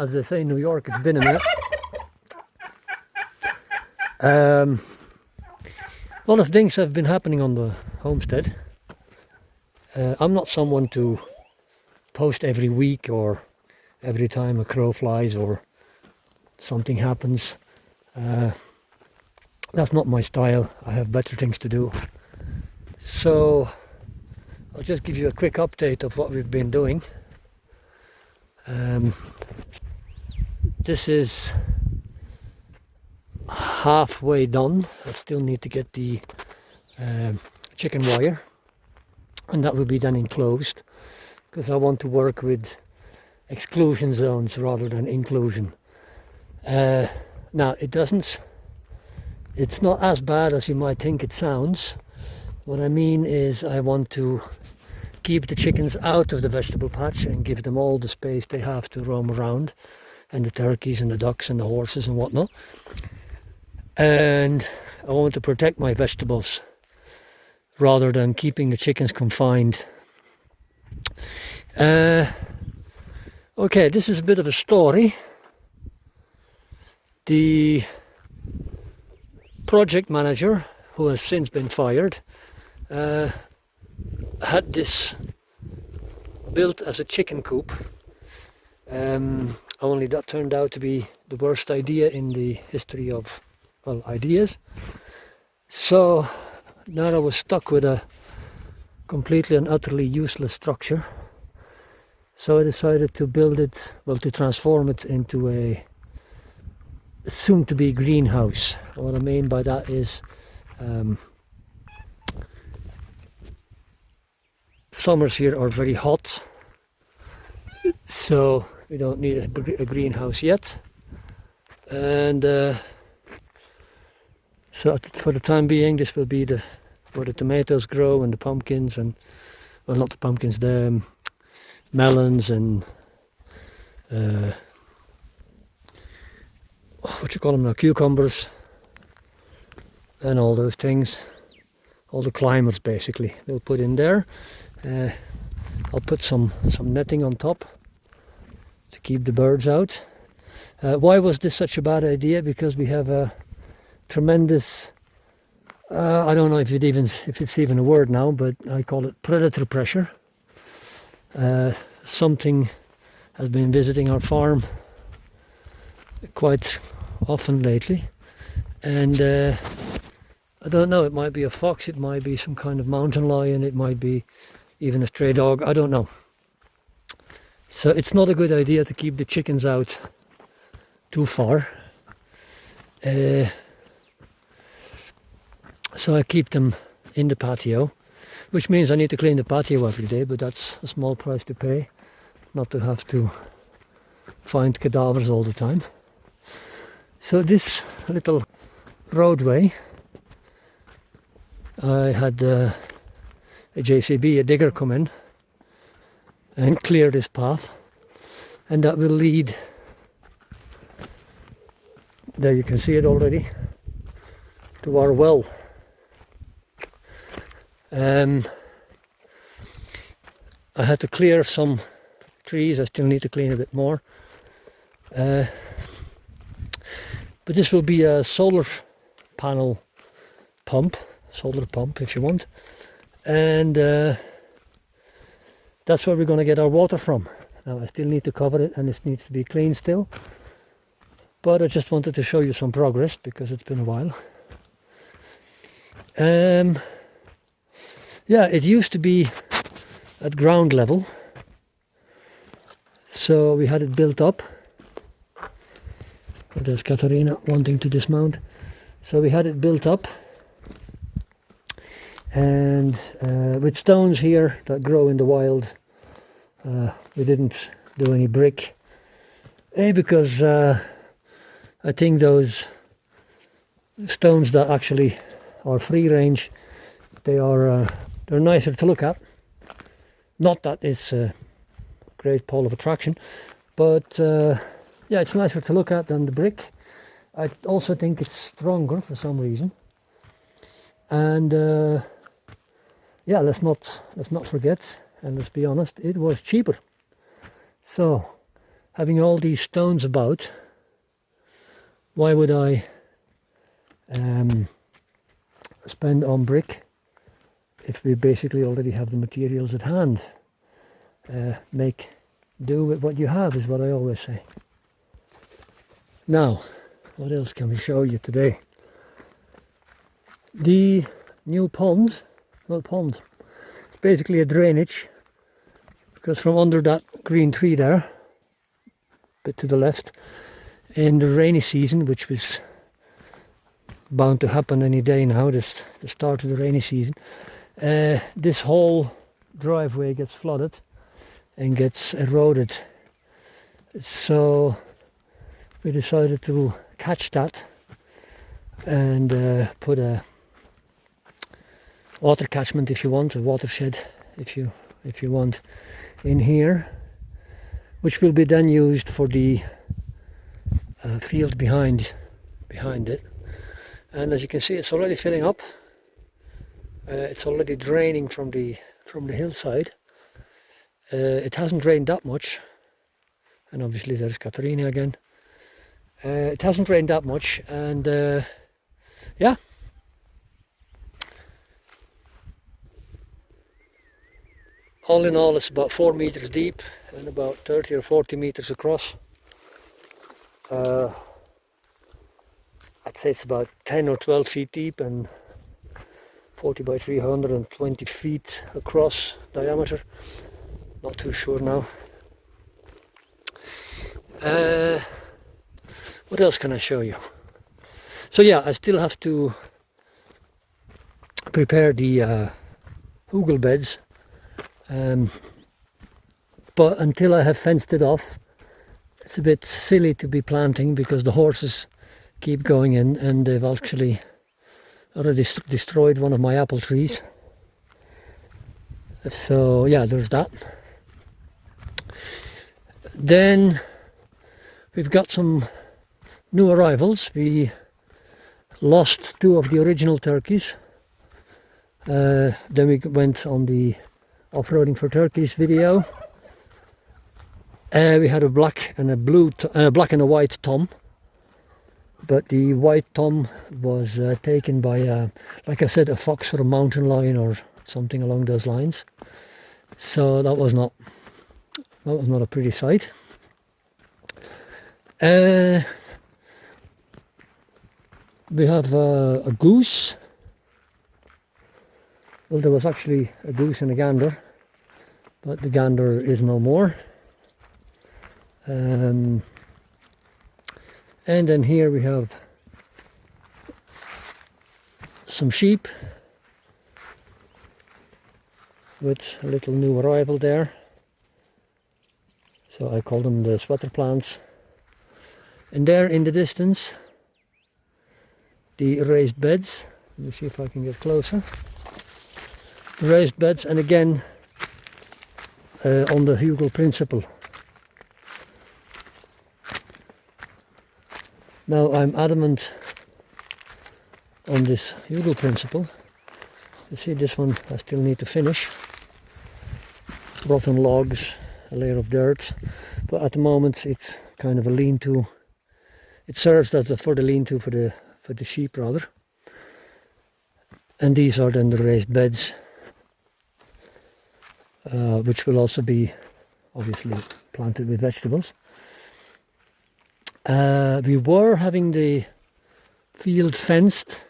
as they say in New York, it's been a minute. A lot of things have been happening on the homestead. I'm not someone to post every week or every time a crow flies or something happens. That's not my style. I have better things to do. So I'll just give you a quick update of what we've been doing. This is halfway done. I still need to get the chicken wire, and that will be then enclosed, because I want to work with exclusion zones rather than inclusion. Now it's not as bad as you might think it sounds. What I mean is I want to keep the chickens out of the vegetable patch and give them all the space they have to roam around, and the turkeys and the ducks and the horses and whatnot. And I want to protect my vegetables rather than keeping the chickens confined. Okay, this is a bit of a story. The project manager, who has since been fired, had this built as a chicken coop, only that turned out to be the worst idea in the history of, well, ideas. So now I was stuck with a completely and utterly useless structure. So I decided to build it, well, to transform it into a soon-to-be greenhouse. What I mean by that is summers here are very hot, so we don't need a greenhouse yet. And so for the time being, this will be where the tomatoes grow and the pumpkins, and, well, not the pumpkins, the melons and what you call them now, cucumbers and all those things, all the climbers basically we'll put in there. I'll put some netting on top to keep the birds out. Why was this such a bad idea? Because we have a tremendous, I don't know if it's even a word now, but I call it predator pressure. Something has been visiting our farm quite often lately, and I don't know, it might be a fox, it might be some kind of mountain lion, it might be even a stray dog, I don't know. So it's not a good idea to keep the chickens out too far. So I keep them in the patio, which means I need to clean the patio every day, but that's a small price to pay, not to have to find cadavers all the time. So this little roadway, I had a JCB, a digger, come in and clear this path, and that will lead, there you can see it already, to our well. I had to clear some trees, I still need to clean a bit more. But this will be a solar panel pump, solar pump if you want, and that's where we're going to get our water from. Now I still need to cover it and it needs to be clean still, but I just wanted to show you some progress because it's been a while. Yeah, it used to be at ground level, so we had it built up. Oh, there's Katarina wanting to dismount. So we had it built up, and with stones here that grow in the wild. We didn't do any brick, because I think those stones that actually are free range, they're nicer to look at. Not that it's a great pole of attraction, but yeah, it's nicer to look at than the brick. I also think it's stronger for some reason. And yeah, let's not forget, and let's be honest, it was cheaper. So having all these stones about, why would I spend on brick if we basically already have the materials at hand? Make do with what you have is what I always say. Now, what else can we show you today? The new pond, it's basically a drainage, because from under that green tree there, a bit to the left, in the rainy season, which was bound to happen any day now, the start of the rainy season, this whole driveway gets flooded and gets eroded. So we decided to catch that and put a water catchment, if you want, a watershed, if you want, in here, which will be then used for the field behind it. And as you can see, it's already filling up. It's already draining from the hillside. It hasn't rained that much, and obviously there's Katarina again. It hasn't rained that much, and yeah, all in all it's about 4 meters deep and about 30 or 40 meters across. I'd say it's about 10 or 12 feet deep and 40 by 320 feet across diameter. Not too sure now. What else can I show you? So yeah, I still have to prepare the hugel beds, but until I have fenced it off, it's a bit silly to be planting, because the horses keep going in, and they've actually already destroyed one of my apple trees. So yeah, there's that. Then we've got some new arrivals. We lost 2 of the original turkeys. Then we went on the off-roading for turkeys video. We had a black and a black and a white tom, but the white tom was taken by, like I said, a fox or a mountain lion or something along those lines. So that was not a pretty sight. We have a goose. Well, there was actually a goose and a gander, but the gander is no more. And then here we have some sheep with a little new arrival there. So I call them the sweater plants. And there in the distance, the raised beds. Let me see if I can get closer. Raised beds, and again on the hugel principle. Now I'm adamant on this hugel principle. You see, this one I still need to finish. Rotten logs, a layer of dirt, but at the moment it's kind of a lean-to. It serves as for the lean-to for the sheep rather. And these are then the raised beds, which will also be obviously planted with vegetables. We were having the field fenced.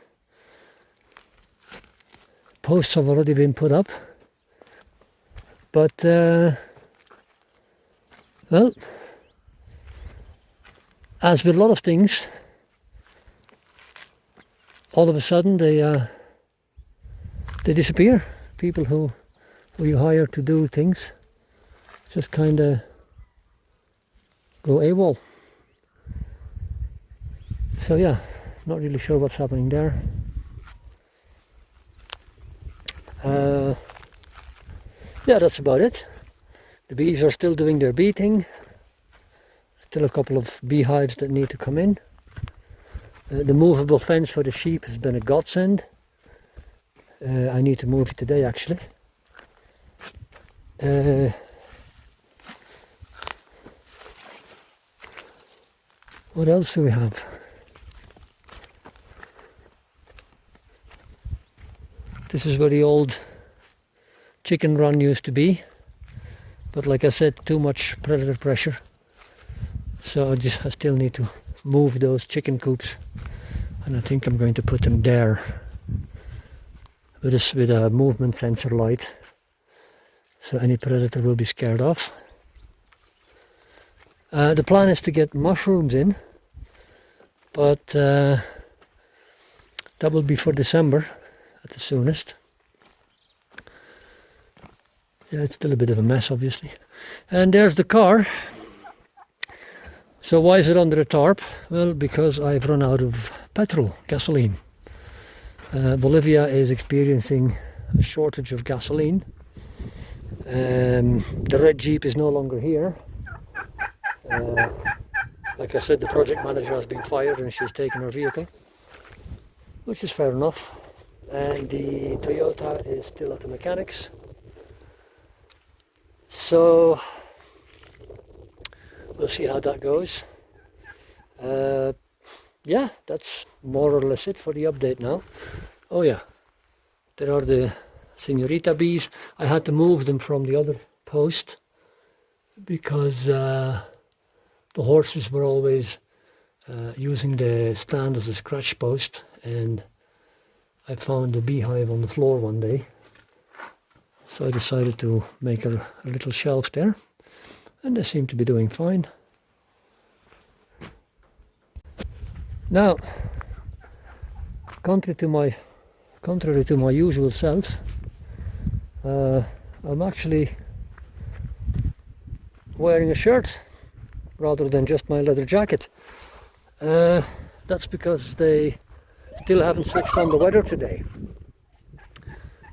Posts have already been put up, but well, as with a lot of things, all of a sudden they disappear. People who you hire to do things just kind of go AWOL. So yeah, not really sure what's happening there. Yeah, that's about it. The bees are still doing their beating. Still a couple of beehives that need to come in. The movable fence for the sheep has been a godsend. I need to move it today actually. What else do we have? This is where the old chicken run used to be, but like I said, too much predator pressure, so I still need to move those chicken coops, and I think I'm going to put them there with a movement sensor light, so any predator will be scared off. The plan is to get mushrooms in, but that will be for December at the soonest. Yeah, it's still a bit of a mess, obviously. And there's the car. So why is it under a tarp? Well, because I've run out of petrol, gasoline. Bolivia is experiencing a shortage of gasoline. The red Jeep is no longer here. Like I said, the project manager has been fired and she's taken her vehicle, which is fair enough. And the Toyota is still at the mechanics. So we'll see how that goes. Yeah, that's more or less it for the update now. Oh yeah, there are the señorita bees. I had to move them from the other post because the horses were always using the stand as a scratch post, and I found a beehive on the floor one day, so I decided to make a little shelf there, and they seem to be doing fine. Now, contrary to my usual self, I'm actually wearing a shirt rather than just my leather jacket. That's because they still haven't switched on the weather today.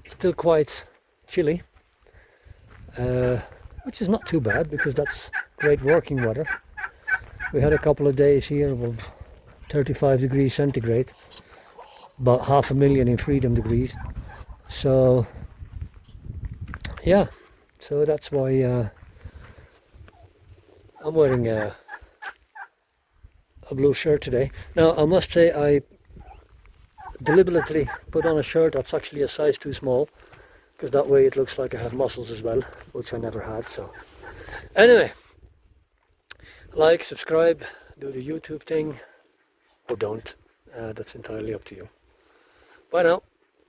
It's still quite chilly, which is not too bad because that's great working weather. We had a couple of days here of 35 degrees centigrade, about 500,000 in freedom degrees. So yeah, so that's why I'm wearing a blue shirt today. Now I must say I deliberately put on a shirt that's actually a size too small, because that way it looks like I have muscles as well, which I never had. So anyway, like, subscribe, do the YouTube thing, or don't. That's entirely up to you. Bye now.